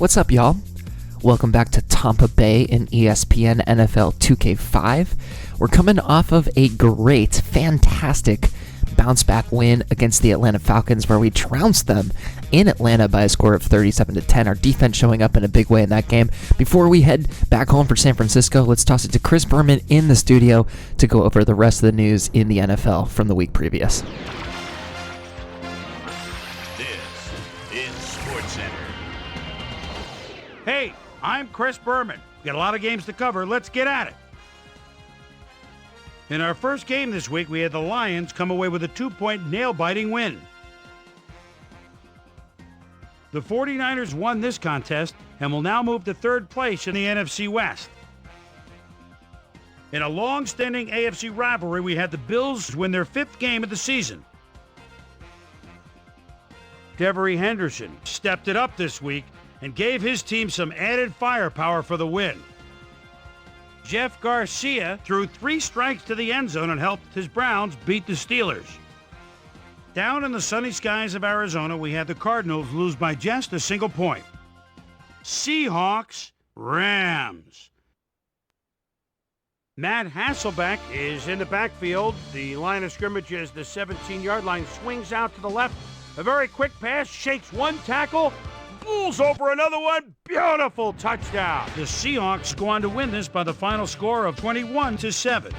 What's up, y'all? Welcome back to Tompa Bay in ESPN NFL 2K5. We're coming off of a great, fantastic bounce-back win against the Atlanta Falcons where we trounced them in Atlanta by a score of 37-10. Our defense showing up in a big way in that game. Before we head back home for San Francisco, let's toss it to Chris Berman in the studio to go over the rest of the news in the NFL from the week previous. This is SportsCenter. Hey, I'm Chris Berman. Got a lot of games to cover. Let's get at it. In our first game this week, we had the Lions come away with a 2-point nail-biting win. The 49ers won this contest and will now move to third place in the NFC West. In a long-standing AFC rivalry, we had the Bills win their 5th game of the season. Devery Henderson stepped it up this week and gave his team some added firepower for the win. Jeff Garcia threw 3 strikes to the end zone and helped his Browns beat the Steelers. Down in the sunny skies of Arizona, we had the Cardinals lose by just a single point. Seahawks, Rams. Matt Hasselbeck is in the backfield. The line of scrimmage is the 17-yard line, swings out to the left. A very quick pass, shakes one tackle, pulls over another one. Beautiful touchdown. The Seahawks go on to win this by the final score of 21-7.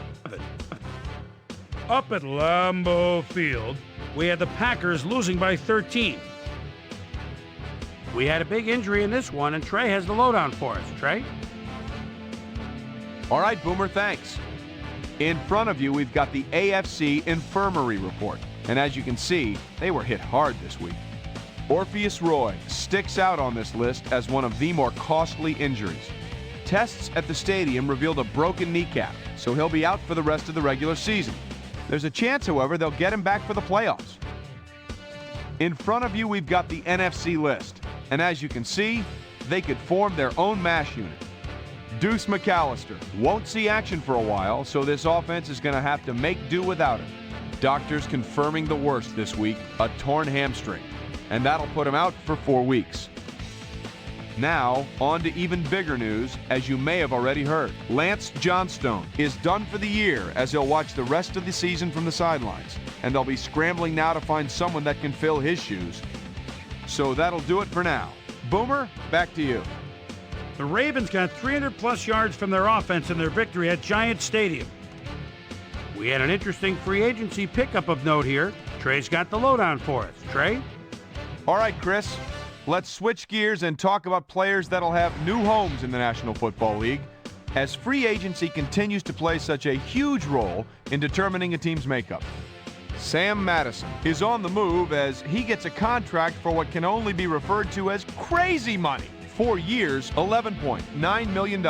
Up at Lambeau Field, we had the Packers losing by 13. We had a big injury in this one, and Trey has the lowdown for us. Trey? All right, Boomer, thanks. In front of you, we've got the AFC Infirmary Report. And as you can see, they were hit hard this week. Orpheus Roy sticks out on this list as one of the more costly injuries. Tests at the stadium revealed a broken kneecap, so he'll be out for the rest of the regular season. There's a chance, however, they'll get him back for the playoffs. In front of you, we've got the NFC list. And as you can see, they could form their own MASH unit. Deuce McAllister won't see action for a while, so this offense is going to have to make do without him. Doctors confirming the worst this week, a torn hamstring. And that'll put him out for 4 weeks. Now, on to even bigger news, as you may have already heard. Lance Johnstone is done for the year as he'll watch the rest of the season from the sidelines. And they'll be scrambling now to find someone that can fill his shoes. So that'll do it for now. Boomer, back to you. The Ravens got 300-plus yards from their offense in their victory at Giant Stadium. We had an interesting free agency pickup of note here. Trey's got the lowdown for us. Trey? All right, Chris, let's switch gears and talk about players that'll have new homes in the National Football League as free agency continues to play such a huge role in determining a team's makeup. Sam Madison is on the move as he gets a contract for what can only be referred to as crazy money. 4 years, $11.9 million,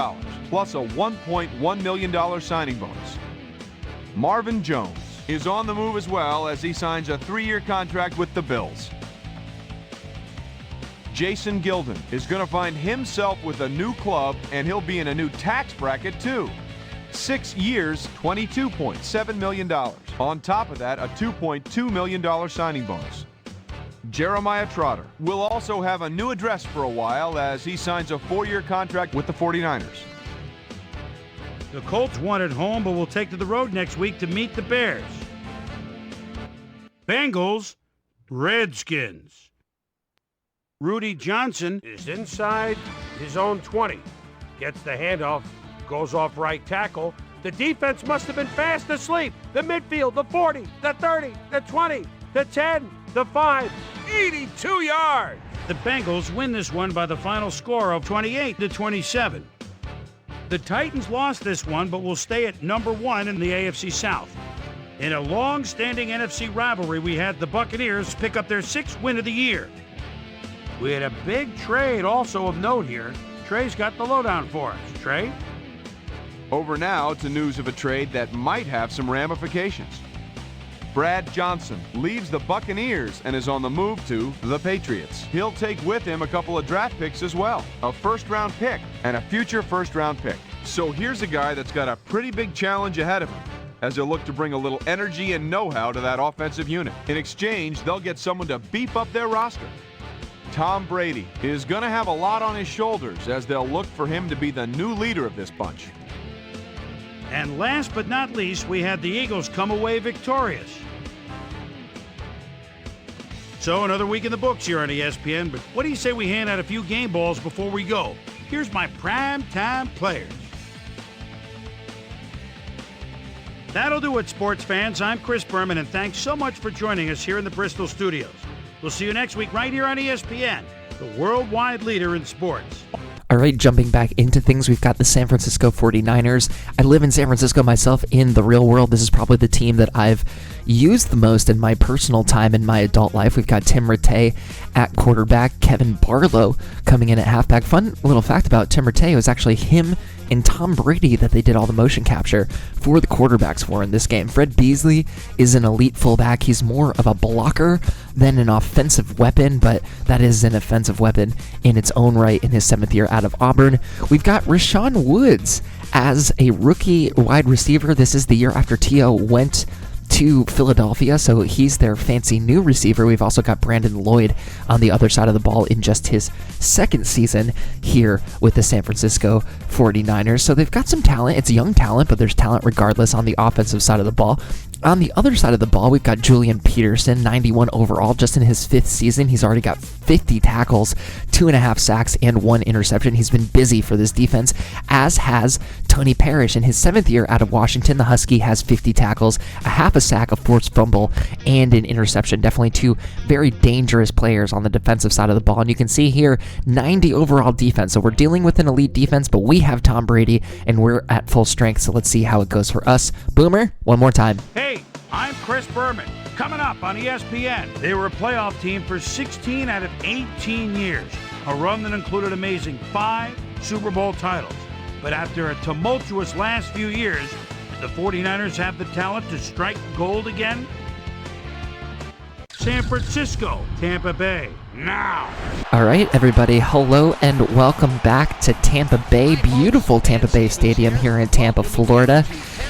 plus a $1.1 million signing bonus. Marvin Jones is on the move as well as he signs a 3-year contract with the Bills. Jason Gilden is going to find himself with a new club, and he'll be in a new tax bracket too. 6 years, $22.7 million. On top of that, a $2.2 million signing bonus. Jeremiah Trotter will also have a new address for a while as he signs a 4-year contract with the 49ers. The Colts won at home, but will take to the road next week to meet the Bears. Bengals, Redskins. Rudy Johnson is inside his own 20. Gets the handoff, goes off right tackle. The defense must have been fast asleep. The midfield, the 40, the 30, the 20, the 10, the 5, 82 yards. The Bengals win this one by the final score of 28-27. The Titans lost this one, but will stay at number 1 in the AFC South. In a long-standing NFC rivalry, we had the Buccaneers pick up their 6th win of the year. We had a big trade also of note here. Trey's got the lowdown for us. Trey? Over now to news of a trade that might have some ramifications. Brad Johnson leaves the Buccaneers and is on the move to the Patriots. He'll take with him a couple of draft picks as well, a first-round pick and a future first-round pick. So here's a guy that's got a pretty big challenge ahead of him as he'll look to bring a little energy and know-how to that offensive unit. In exchange, they'll get someone to beef up their roster. Tom Brady is going to have a lot on his shoulders as they'll look for him to be the new leader of this bunch. And last but not least, we had the Eagles come away victorious. So another week in the books here on ESPN, but what do you say we hand out a few game balls before we go? Here's my primetime players. That'll do it, sports fans. I'm Chris Berman, and thanks so much for joining us here in the Bristol studios. We'll see you next week right here on ESPN, the worldwide leader in sports. All right, jumping back into things, we've got the San Francisco 49ers. I live in San Francisco myself in the real world. This is probably the team that I've used the most in my personal time in my adult life. We've got Tim Rattay at quarterback, Kevin Barlow coming in at halfback. Fun little fact about Tim Rattay, it was actually him and Tom Brady that they did all the motion capture for the quarterbacks for in this game. Fred Beasley is an elite fullback. He's more of a blocker than an offensive weapon, but that is an offensive weapon in its own right in his 7th year out of Auburn. We've got Rashawn Woods as a rookie wide receiver. This is the year after Tio went to Philadelphia, so he's their fancy new receiver. We've also got Brandon Lloyd on the other side of the ball in just his 2nd season here with the San Francisco 49ers. So they've got some talent. It's young talent, but there's talent regardless on the offensive side of the ball. On the other side of the ball, we've got Julian Peterson, 91 overall, just in his 5th season. He's already got 50 tackles, 2.5 sacks, and 1 interception. He's been busy for this defense, as has Tony Parrish. In his 7th year out of Washington, the Husky has 50 tackles, a half a sack, a forced fumble, and an interception. Definitely 2 very dangerous players on the defensive side of the ball. And you can see here, 90 overall defense. So we're dealing with an elite defense, but we have Tom Brady, and we're at full strength. So let's see how it goes for us. Boomer, one more time. Hey, I'm Chris Berman. Coming up on ESPN, they were a playoff team for 16 out of 18 years, a run that included amazing 5 Super Bowl titles. But after a tumultuous last few years, the 49ers have the talent to strike gold again. San Francisco, Tampa Bay, now. All right, everybody, hello and welcome back to Tampa Bay, beautiful Tampa Bay Stadium here in Tampa, Florida.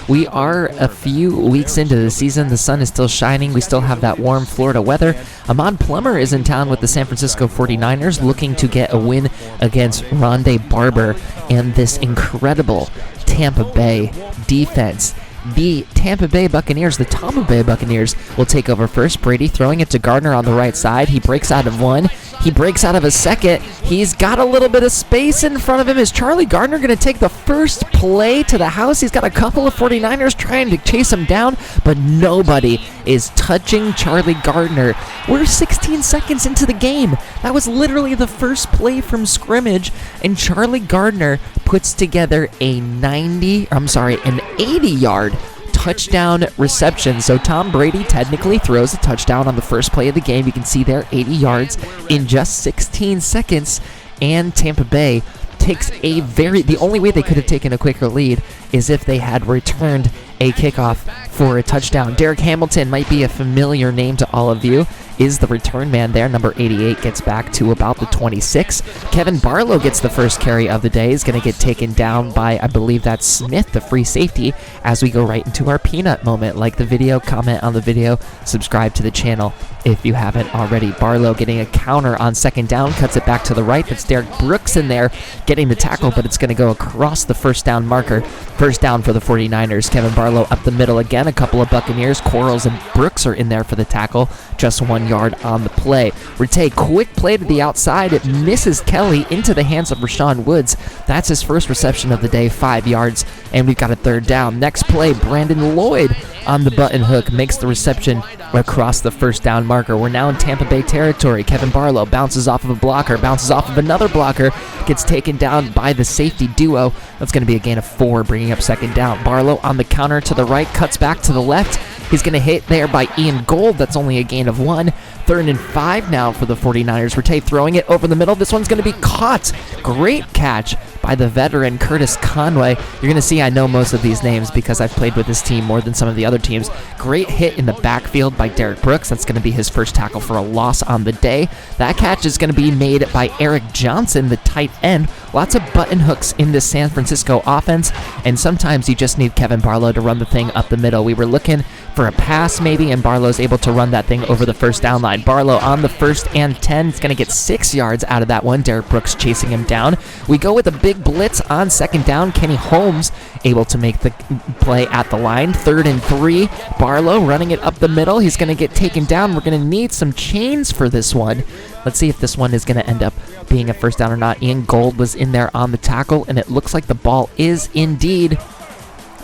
We are a few weeks into the season. The sun is still shining. We still have that warm Florida weather. Ahmad Plummer is in town with the San Francisco 49ers looking to get a win against Rondé Barber and this incredible Tampa Bay defense. The Tampa Bay Buccaneers, the Tompa Bay Buccaneers, will take over first. Brady throwing it to Gardner on the right side. He breaks out of one. He breaks out of a second. He's got a little bit of space in front of him. Is Charlie Gardner going to take the first play to the house? He's got a couple of 49ers trying to chase him down, but nobody is touching Charlie Gardner. We're 16 seconds into the game. That was literally the first play from scrimmage, and Charlie Gardner puts together an 80-yard touchdown reception. So Tom Brady technically throws a touchdown on the first play of the game. You can see there 80 yards in just 16 seconds, and Tampa Bay takes the only way they could have taken a quicker lead is if they had returned a kickoff for a touchdown. Derek Hamilton might be a familiar name to all of you, is the return man there. Number 88 gets back to about the 26. Kevin Barlow gets the first carry of the day. He's going to get taken down by, I believe that's Smith, the free safety, as we go right into our peanut moment. Like the video, comment on the video, subscribe to the channel if you haven't already. Barlow getting a counter on 2nd down, cuts it back to the right. That's Derek Brooks in there getting the tackle, but it's going to go across the first down marker. First down for the 49ers. Kevin Barlow up the middle again. A couple of Buccaneers, Quarles and Brooks are in there for the tackle. Just 1 yard on the play. Rattay, quick play to the outside. It misses Kelly into the hands of Rashawn Woods. That's his first reception of the day, 5 yards, and we've got a 3rd down. Next play, Brandon Lloyd on the button hook makes the reception across the first down marker. We're now in Tampa Bay territory. Kevin Barlow bounces off of a blocker, bounces off of another blocker, gets taken down by the safety duo. That's going to be a gain of 4, bringing up 2nd down. Barlow on the counter to the right, cuts back to the left. He's going to hit there by Ian Gold. That's only a gain of 1. 3rd and 5 now for the 49ers. Rattay throwing it over the middle. This one's going to be caught. Great catch by the veteran Curtis Conway. You're going to see I know most of these names because I've played with this team more than some of the other teams. Great hit in the backfield by Derek Brooks. That's going to be his first tackle for a loss on the day. That catch is going to be made by Eric Johnson, the tight end. Lots of button hooks in this San Francisco offense, and sometimes you just need Kevin Barlow to run the thing up the middle. We were looking for a pass maybe, and Barlow's able to run that thing over the first down line. Barlow on the 1st and 10. It's going to get 6 yards out of that one. Derek Brooks chasing him down. We go with a big blitz on 2nd down. Kenny Holmes able to make the play at the line. 3rd and 3. Barlow running it up the middle. He's going to get taken down. We're going to need some chains for this one. Let's see if this one is going to end up being a first down or not. Ian Gold was in there on the tackle, and it looks like the ball is indeed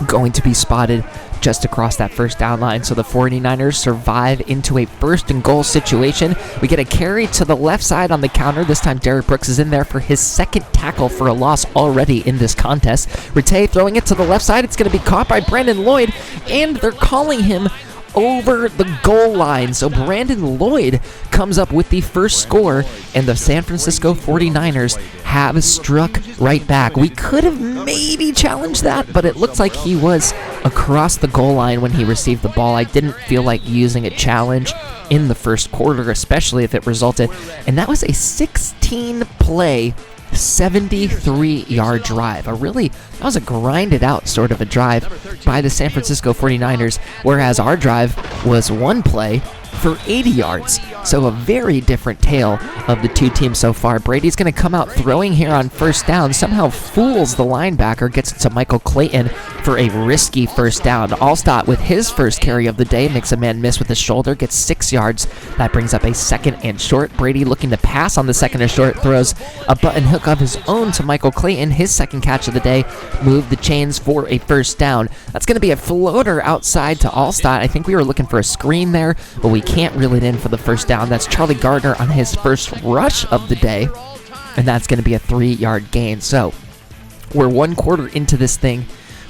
going to be spotted just across that first down line. So the 49ers survive into a 1st and goal situation. We get a carry to the left side on the counter. This time Derek Brooks is in there for his 2nd tackle for a loss already in this contest. Rattay throwing it to the left side. It's going to be caught by Brandon Lloyd, and they're calling him over the goal line. So Brandon Lloyd comes up with the first score, and the San Francisco 49ers have struck right back. We could have maybe challenged that, but it looks like he was across the goal line when he received the ball. I didn't feel like using a challenge in the first quarter, especially if it resulted. And that was a 16-play 73-yard drive. That was a grinded out sort of a drive by the San Francisco 49ers, whereas our drive was 1 play for 80 yards. So a very different tale of the two teams so far. Brady's going to come out throwing here on 1st down, somehow fools the linebacker, gets it to Michael Clayton for a risky first down. Allstott with his first carry of the day makes a man miss with his shoulder, gets 6 yards. That brings up a 2nd and short. Brady looking to pass on the 2nd and short, throws a button hook of his own to Michael Clayton. His 2nd catch of the day moved the chains for a first down. That's going to be a floater outside to Allstott. I think we were looking for a screen there, but we can't reel it in for the first down. That's Charlie Gardner on his first rush of the day, and that's going to be a 3-yard gain. So we're 1 quarter into this thing.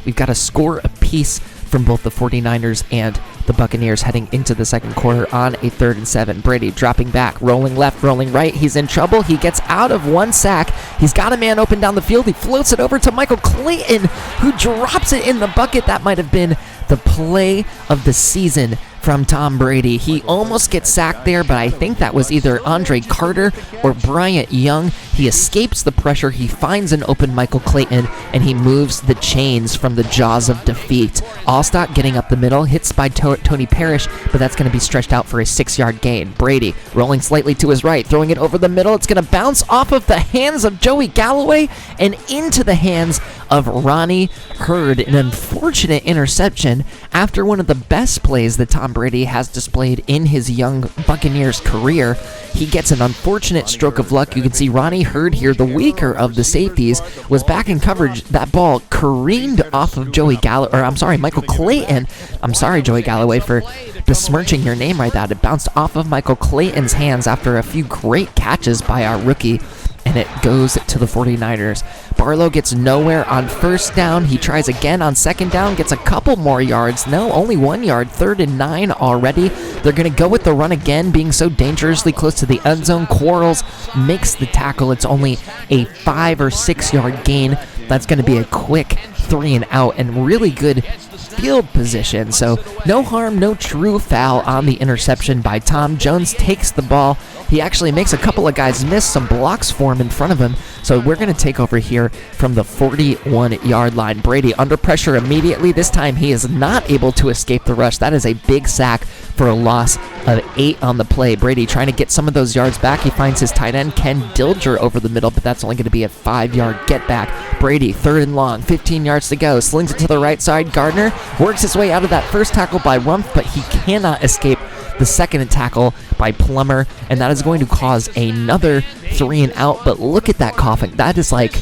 We've got a score apiece from both the 49ers and the Buccaneers heading into the 2nd quarter on a 3rd and 7. Brady dropping back, rolling left, rolling right. He's in trouble. He gets out of 1 sack. He's got a man open down the field. He floats it over to Michael Clayton, who drops it in the bucket. That might have been the play of the season from Tom Brady. He almost gets sacked there, but I think that was either Andre Carter or Bryant Young. He escapes the pressure. He finds an open Michael Clayton, and he moves the chains from the jaws of defeat. Allstott getting up the middle, hits by Tony Parrish, but that's going to be stretched out for a 6-yard gain. Brady rolling slightly to his right, throwing it over the middle. It's going to bounce off of the hands of Joey Galloway and into the hands of Ronnie Hurd. An unfortunate interception after one of the best plays that Tom Brady has displayed in his young Buccaneers career. He gets an unfortunate stroke of luck. You can see Ronnie Hurd here, the weaker of the safeties, was back in coverage. That ball careened off of Michael Clayton. I'm sorry, Joey Galloway, for besmirching your name right there. It bounced off of Michael Clayton's hands after a few great catches by our rookie, and it goes to the 49ers. Barlow gets nowhere on 1st down. He tries again on 2nd down, gets a couple more yards. No, only 1 yard. 3rd and 9 already. They're going to go with the run again, being so dangerously close to the end zone. Quarles makes the tackle. It's only a 5 or 6 yard gain. That's going to be a quick 3 and out, and really good field position. So no harm, no true foul on the interception by Tom. Jones takes the ball. He actually makes a couple of guys miss. Some blocks form in front of him. So we're going to take over here from the 41-yard line. Brady under pressure immediately. This time he is not able to escape the rush. That is a big sack for a loss of 8 on the play. Brady trying to get some of those yards back. He finds his tight end, Ken Dilger, over the middle, but that's only going to be a 5-yard get back. Brady, 3rd and long, 15 yards to go. Slings it to the right side. Gardner works his way out of that first tackle by Rumpf, but he cannot escape the 2nd tackle by Plummer, and that is going to cause another 3 and out. But look at that coffin. That is like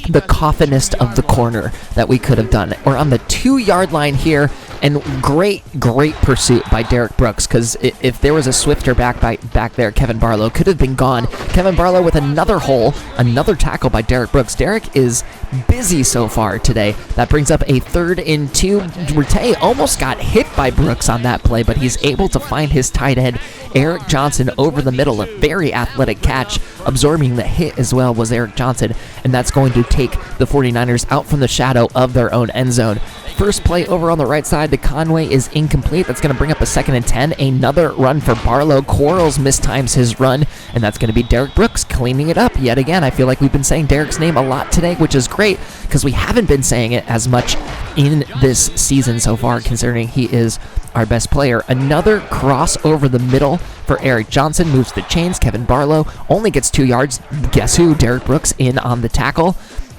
the coffinest of the corner that we could have done. We're on the 2-yard line here. And great pursuit by Derek Brooks, because if there was a swifter back there, Kevin Barlow could have been gone. Kevin Barlow with another hole, another tackle by Derek Brooks. Derek is busy so far today. That brings up a 3rd and 2. Rattay almost got hit by Brooks on that play, but he's able to find his tight end, Eric Johnson, over the middle. A very athletic catch. Absorbing the hit as well was Eric Johnson, and that's going to take the 49ers out from the shadow of their own end zone. First play over on the right side to Conway is incomplete. That's going to bring up a 2nd and 10. Another run for Barlow. Quarles mistimes his run, and that's going to be Derek Brooks cleaning it up yet again. I feel like we've been saying Derek's name a lot today, which is great because we haven't been saying it as much in this season so far, considering he is our best player. Another cross over the middle for Eric Johnson. Moves the chains. Kevin Barlow only gets 2 yards. Guess who? Derek Brooks in on the tackle.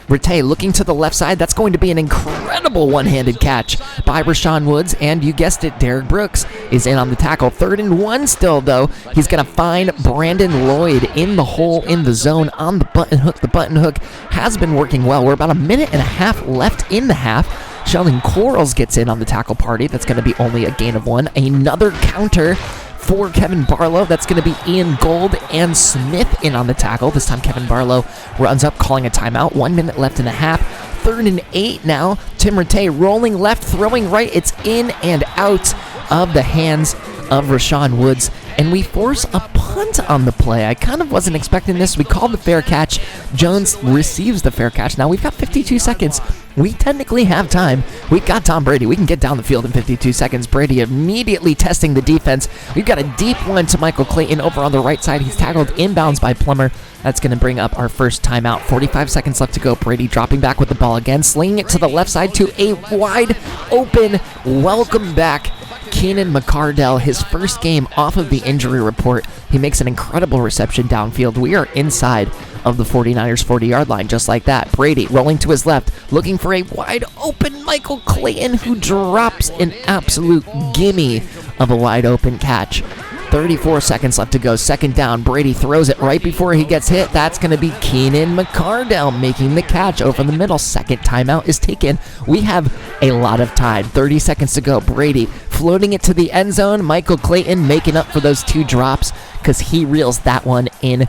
Rattay looking to the left side. That's going to be an incredible one-handed catch by Rashawn Woods. And you guessed it, Derek Brooks is in on the tackle. 3rd and 1 still, though. He's going to find Brandon Lloyd in the hole in the zone on the button hook. The button hook has been working well. We're about a minute and a half left in the half. Sheldon Quarles gets in on the tackle party. That's going to be only a gain of 1. Another counter for Kevin Barlow. That's going to be Ian Gold and Smith in on the tackle. This time Kevin Barlow runs up, calling a timeout. 1 minute left in the half. 3rd and 8 now. Tim Rattay rolling left, throwing right. It's in and out of the hands of Rashawn Woods. And we force a punt on the play. I kind of wasn't expecting this. We called the fair catch. Jones receives the fair catch. Now we've got 52 seconds. We technically have time. We've got Tom Brady. We can get down the field in 52 seconds. Brady immediately testing the defense. We've got a deep one to Michael Clayton over on the right side. He's tackled inbounds by Plummer. That's going to bring up our first timeout. 45 seconds left to go. Brady dropping back with the ball again, slinging it to the left side to a wide open welcome back Keenan McCardell, his first game off of the injury report. He makes an incredible reception downfield. We are inside of the 49ers 40-yard line just like that. Brady rolling to his left, looking for a wide open Michael Clayton, who drops an absolute gimme of a wide open catch. 34 seconds left to go. 2nd down. Brady throws it right before he gets hit. That's going to be Keenan McCardell making the catch over the middle. 2nd timeout is taken. We have a lot of time. 30 seconds to go. Brady floating it to the end zone. Michael Clayton making up for those 2 drops because he reels that one in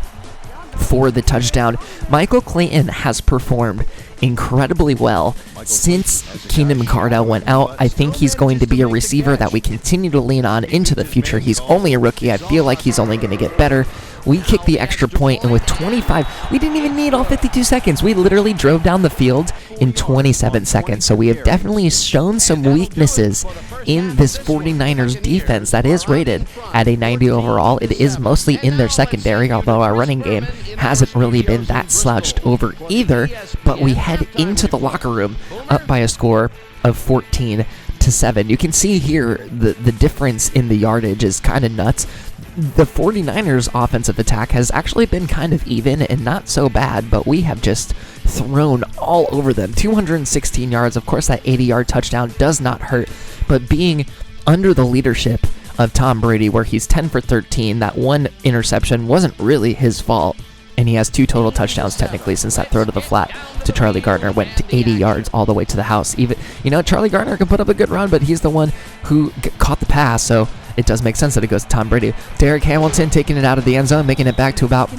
for the touchdown. Michael Clayton has performed incredibly well since Keenan McCardell went out. I think he's going to be a receiver that we continue to lean on into the future. He's only a rookie. I feel like he's only going to get better. We kicked the extra point, and with 25, we didn't even need all 52 seconds. We literally drove down the field in 27 seconds. So we have definitely shown some weaknesses in this 49ers defense that is rated at a 90 overall. It is mostly in their secondary, although our running game hasn't really been that slouched over either. But we head into the locker room up by a score of 14-7. You can see here the difference in the yardage is kind of nuts. The 49ers offensive attack has actually been kind of even and not so bad, but we have just thrown all over them. 216 yards. Of course, that 80-yard touchdown does not hurt, but being under the leadership of Tom Brady, where he's 10 for 13, that one interception wasn't really his fault, and he has 2 total touchdowns technically since that throw to the flat to Charlie Gardner went to 80 yards all the way to the house. Even, Charlie Gardner can put up a good run, but he's the one who caught the pass, so it does make sense that it goes to Tom Brady. Derek Hamilton taking it out of the end zone, making it back to about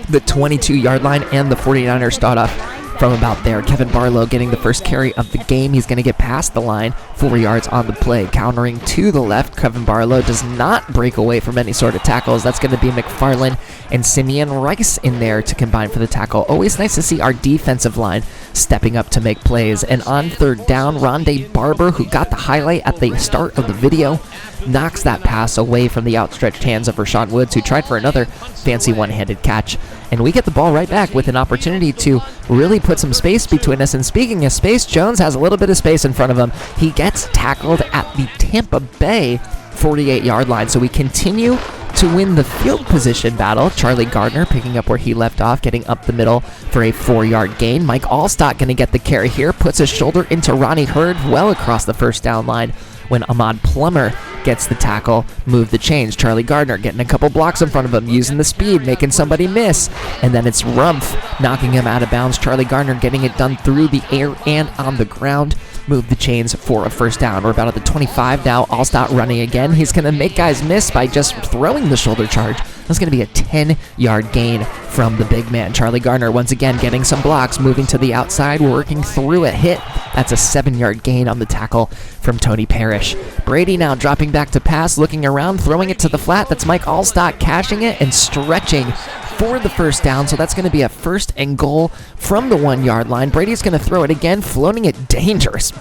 the 22-yard line, and the 49ers start off from about there. Kevin Barlow getting the first carry of the game. He's going to get past the line, 4 yards on the play. Countering to the left, Kevin Barlow does not break away from any sort of tackles. That's going to be McFarland and Simeon Rice in there to combine for the tackle. Always nice to see our defensive line stepping up to make plays. And on 3rd down, Rondé Barber, who got the highlight at the start of the video, knocks that pass away from the outstretched hands of Rashawn Woods, who tried for another fancy one-handed catch. And we get the ball right back with an opportunity to really put some space between us. And speaking of space, Jones has a little bit of space in front of him. He gets tackled at the Tampa Bay 48-yard line. So we continue to win the field position battle. Charlie Gardner picking up where he left off, getting up the middle for a 4-yard gain. Mike Allstott going to get the carry here, puts his shoulder into Ronnie Hurd well across the first down line when Ahmad Plummer gets the tackle, move the chains. Charlie Gardner getting a couple blocks in front of him, using the speed, making somebody miss. And then it's Rumpf knocking him out of bounds. Charlie Gardner getting it done through the air and on the ground. Move the chains for a first down. We're about at the 25 now. Allstott running again. He's going to make guys miss by just throwing the shoulder charge. That's going to be a 10-yard gain from the big man. Charlie Gardner once again getting some blocks, moving to the outside, working through a hit. That's a 7-yard gain on the tackle from Tony Parrish. Brady now dropping back to pass, looking around, throwing it to the flat. That's Mike Allstott catching it and stretching for the first down, so that's going to be a 1st and goal from the 1-yard line. Brady's going to throw it again, floating it dangerous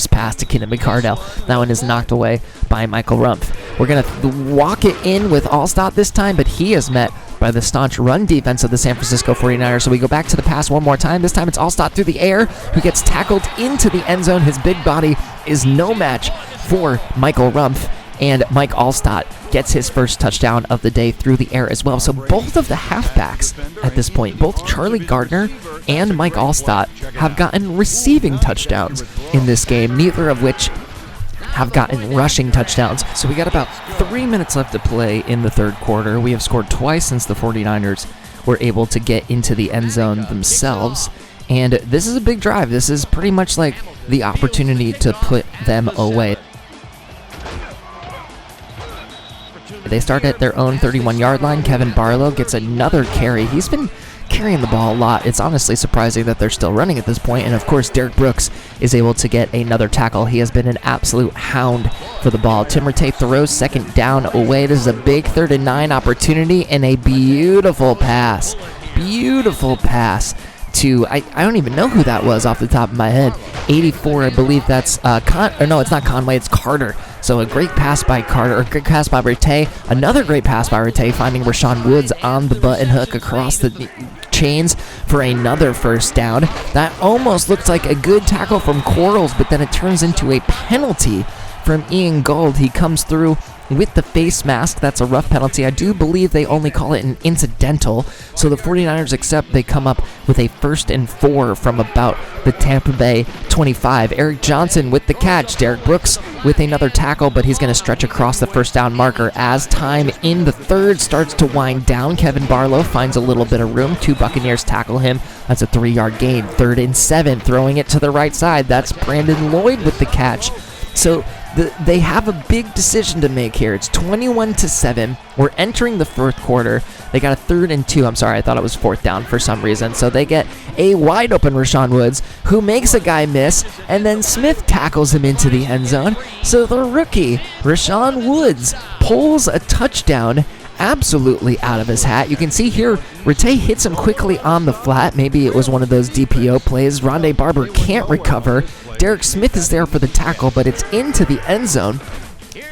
pass to Keenan McCardell. That one is knocked away by Michael Rumpf. We're going to walk it in with Allstott this time, but he is met by the staunch run defense of the San Francisco 49ers. So we go back to the pass one more time. This time it's Allstott through the air, who gets tackled into the end zone. His big body is no match for Michael Rumpf, and Mike Allstott gets his first touchdown of the day through the air as well. So both of the halfbacks at this point, both Charlie Gardner and Mike Allstott, have gotten receiving touchdowns in this game, neither of which have gotten rushing touchdowns. So we got about 3 minutes left to play in the third quarter. We have scored twice since the 49ers were able to get into the end zone themselves. And this is a big drive. This is pretty much like the opportunity to put them away. They start at their own 31-yard line. Kevin Barlow gets another carry. He's been carrying the ball a lot. It's honestly surprising that they're still running at this point. And of course, Derek Brooks is able to get another tackle. He has been an absolute hound for the ball. Tim Rattay throws second down away. This is a big 3rd and 9 opportunity, and a beautiful pass. Beautiful pass to, I don't even know who that was off the top of my head. 84, I believe that's, no, it's not Conway, it's Carter. So a great pass by Carter, a great pass by Rattay, another great pass by Rattay, finding Rashawn Woods on the button hook across the chains for another first down. That almost looked like a good tackle from Quarles, but then it turns into a penalty from Ian Gold. He comes through with the face mask. That's a rough penalty. I do believe they only call it an incidental. So the 49ers accept. They come up with a 1st and 4 from about the Tampa Bay 25. Eric Johnson with the catch. Derek Brooks with another tackle, but he's going to stretch across the first down marker. As time in the third starts to wind down, Kevin Barlow finds a little bit of room. 2 Buccaneers tackle him. That's a 3-yard gain. 3rd and 7, throwing it to the right side. That's Brandon Lloyd with the catch. So they have a big decision to make here. It's 21-7. We're entering the fourth quarter. They got a 3rd and 2. I'm sorry, I thought it was 4th down for some reason. So they get a wide open Rashawn Woods, who makes a guy miss, and then Smith tackles him into the end zone. So the rookie, Rashawn Woods, pulls a touchdown absolutely out of his hat. You can see here, Rattay hits him quickly on the flat. Maybe it was one of those DPO plays. Rondé Barber can't recover. Derek Smith is there for the tackle, but it's into the end zone.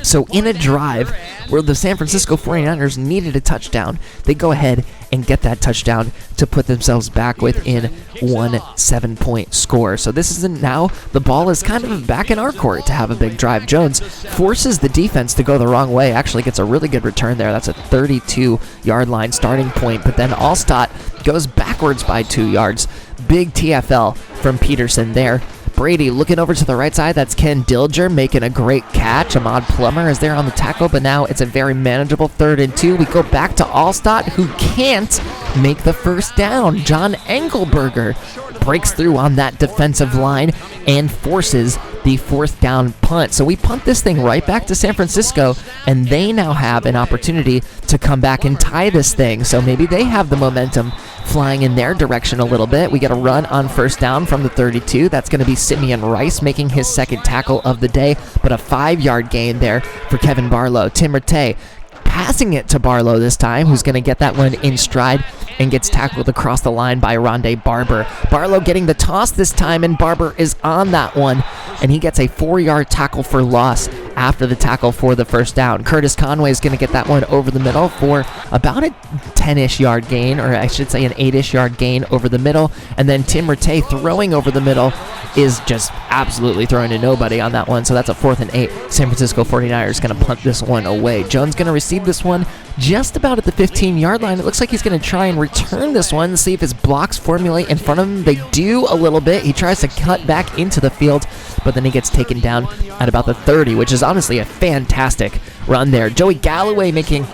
So in a drive where the San Francisco 49ers needed a touchdown, they go ahead and get that touchdown to put themselves back within 1 7-point score. So this is now the ball is kind of back in our court to have a big drive. Jones forces the defense to go the wrong way, actually gets a really good return there. That's a 32-yard line starting point, but then Allstott goes backwards by 2 yards. Big TFL from Peterson there. Brady looking over to the right side. That's Ken Dilger making a great catch. Ahmad Plummer is there on the tackle, but now it's a very manageable 3rd and 2. We go back to Allstott, who can't make the first down. John Engelberger breaks through on that defensive line and forces the 4th down punt. So we punt this thing right back to San Francisco, and they now have an opportunity to come back and tie this thing. So maybe they have the momentum flying in their direction a little bit. We get a run on 1st down from the 32. That's going to be Simeon Rice making his 2nd tackle of the day, but a 5-yard gain there for Kevin Barlow. Tim Rattay passing it to Barlow this time, who's going to get that one in stride and gets tackled across the line by Rondé Barber. Barlow getting the toss this time, and Barber is on that one, and he gets a 4-yard tackle for loss after the tackle for the 1st down. Curtis Conway is going to get that one over the middle for about a 10-ish yard gain, or I should say an 8-ish yard gain over the middle, and then Tim Rattay throwing over the middle is just absolutely throwing to nobody on that one, so that's a 4th and 8. San Francisco 49ers going to punt this one away. Jones going to receive this one just about at the 15-yard line. It looks like he's going to try and return this one, see if his blocks formulate in front of him. They do a little bit. He tries to cut back into the field, but then he gets taken down at about the 30, which is honestly a fantastic run there. Joey Galloway making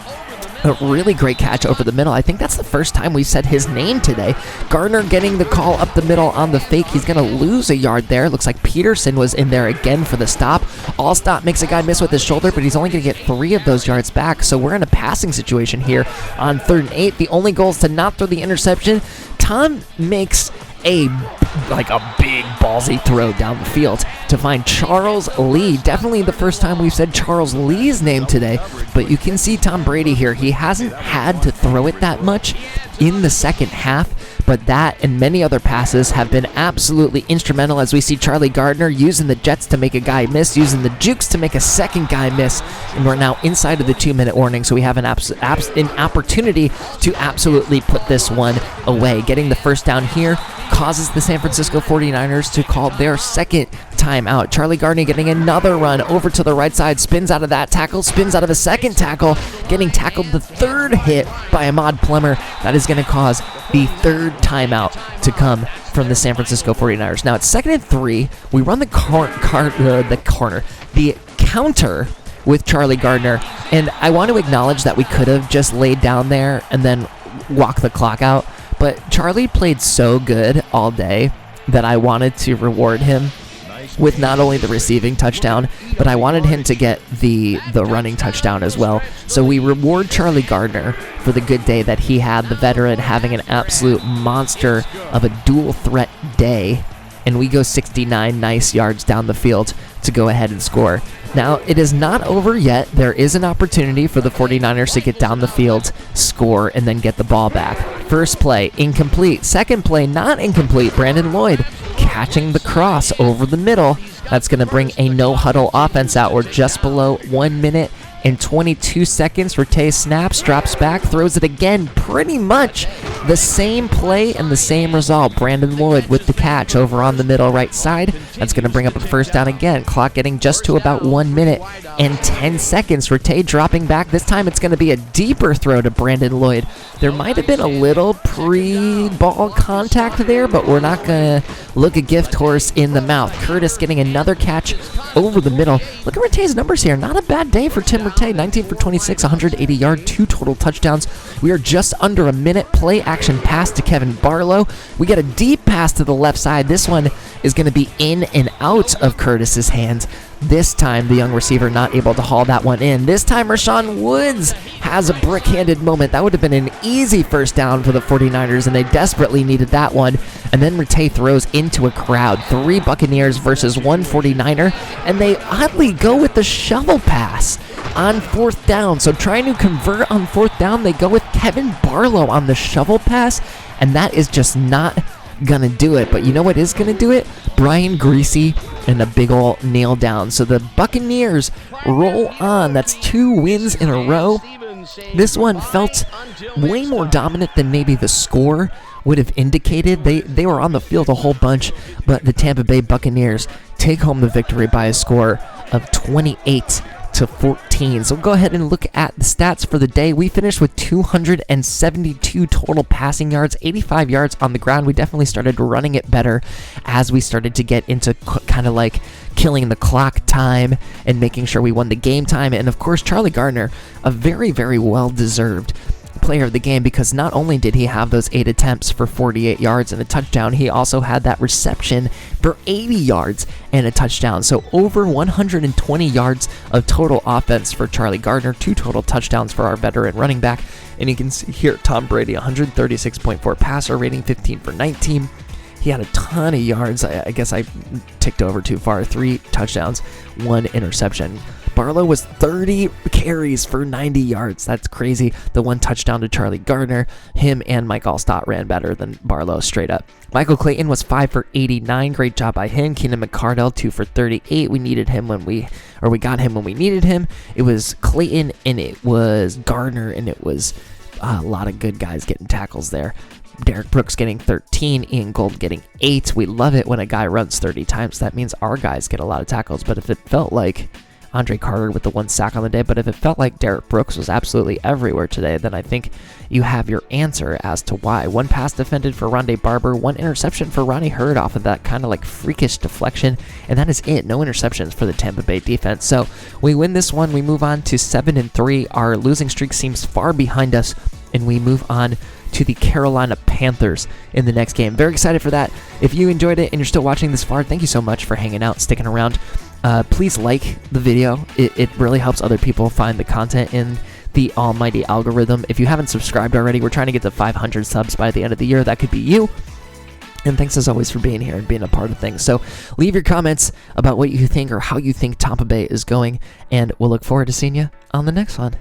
a really great catch over the middle. I think that's the first time we've said his name today. Gardner getting the call up the middle on the fake. He's going to lose a yard there. Looks like Peterson was in there again for the stop. Allstott makes a guy miss with his shoulder, but he's only going to get 3 of those yards back. So we're in a passing situation here on 3rd and 8. The only goal is to not throw the interception. Tom makes a big ballsy throw down the field to find Charles Lee. Definitely the first time we've said Charles Lee's name today, but you can see Tom Brady here. He hasn't had to throw it that much in the second half, but that and many other passes have been absolutely instrumental as we see Charlie Gardner using the jets to make a guy miss, using the jukes to make a second guy miss, and we're now inside of the 2-minute warning, so we have an opportunity to absolutely put this one away. Getting the first down here causes the San Francisco 49ers to call their second timeout. Charlie Gardner getting another run over to the right side, spins out of that tackle, spins out of a second tackle, getting tackled the third hit by Ahmad Plummer. That is going to cause the third timeout to come from the San Francisco 49ers. Now it's 2nd and 3. We run the counter with Charlie Gardner, and I want to acknowledge that we could have just laid down there and then walked the clock out, but Charlie played so good all day that I wanted to reward him with not only the receiving touchdown, but I wanted him to get the running touchdown as well. So we reward Charlie Gardner for the good day that he had, the veteran having an absolute monster of a dual threat day, and we go 69 nice yards down the field to go ahead and score. Now, it is not over yet. There is an opportunity for the 49ers to get down the field, score, and then get the ball back. First play, incomplete. Second play, not incomplete. Brandon Lloyd catching the cross over the middle. That's going to bring a no-huddle offense out. We're just below 1 minute and 22 seconds. Rattay snaps, drops back, throws it again. Pretty much the same play and the same result. Brandon Lloyd with the catch over on the middle right side. That's going to bring up a first down again. Clock getting just to about 1 minute and 10 seconds. Rattay dropping back. This time it's going to be a deeper throw to Brandon Lloyd. There might have been a little pre-ball contact there, but we're not going to look a gift horse in the mouth. Curtis getting another catch over the middle. Look at Rattay's numbers here. Not a bad day for Tim Rattay. 19 for 26, 180 yard, 2 total touchdowns. We are just under a minute. Play action pass to Kevin Barlow. We get a deep pass to the left side. This one is going to be in and out of Curtis's hands. This time, the young receiver not able to haul that one in. This time, Rashawn Woods has a brick-handed moment. That would have been an easy first down for the 49ers, and they desperately needed that one. And then Rattay throws into a crowd. 3 Buccaneers versus 1 49er, and they oddly go with the shovel pass on 4th down. So trying to convert on 4th down, they go with Kevin Barlow on the shovel pass, and that is just not gonna do it. But you know what is gonna do it? Brian Greasy and a big ol' nail down. So the Buccaneers roll on. That's 2 wins in a row. This one felt way more dominant than maybe the score would have indicated. They were on the field a whole bunch, but the Tampa Bay Buccaneers take home the victory by a score of 28-14. So we'll go ahead and look at the stats for the day. We finished with 272 total passing yards, 85 yards on the ground. We definitely started running it better as we started to get into kind of like killing the clock time and making sure we won the game time. And of course, Charlie Gardner, a very, very well-deserved player of the game, because not only did he have those 8 attempts for 48 yards and a touchdown, he also had that reception for 80 yards and a touchdown. So over 120 yards of total offense for Charlie Gardner, 2 total touchdowns for our veteran running back. And you can see here Tom Brady, 136.4 passer rating, 15 for 19. He had a ton of yards. I guess I ticked over too far. 3 touchdowns, 1 interception. Barlow was 30 carries for 90 yards. That's crazy. The 1 touchdown to Charlie Gardner. Him and Mike Allstott ran better than Barlow straight up. Michael Clayton was 5 for 89. Great job by him. Keenan McCardell, 2 for 38. We got him when we needed him. It was Clayton and it was Gardner, and it was a lot of good guys getting tackles there. Derek Brooks getting 13, Ian Gold getting 8. We love it when a guy runs 30 times. That means our guys get a lot of tackles. But if it felt like Andre Carter with the 1 sack on the day, but if it felt like Derek Brooks was absolutely everywhere today, then I think you have your answer as to why. 1 pass defended for Rondé Barber, 1 interception for Ronnie Hurd off of that kind of like freakish deflection, and that is it. No interceptions for the Tampa Bay defense. So we win this one. We move on to 7-3. Our losing streak seems far behind us, and we move on to the Carolina Panthers in the next game. Very excited for that. If you enjoyed it and you're still watching this far, thank you so much for hanging out, sticking around. Please like the video. It really helps other people find the content in the almighty algorithm. If you haven't subscribed already, we're trying to get to 500 subs by the end of the year. That could be you. And thanks as always for being here and being a part of things. So leave your comments about what you think or how you think Tampa Bay is going, and we'll look forward to seeing you on the next one.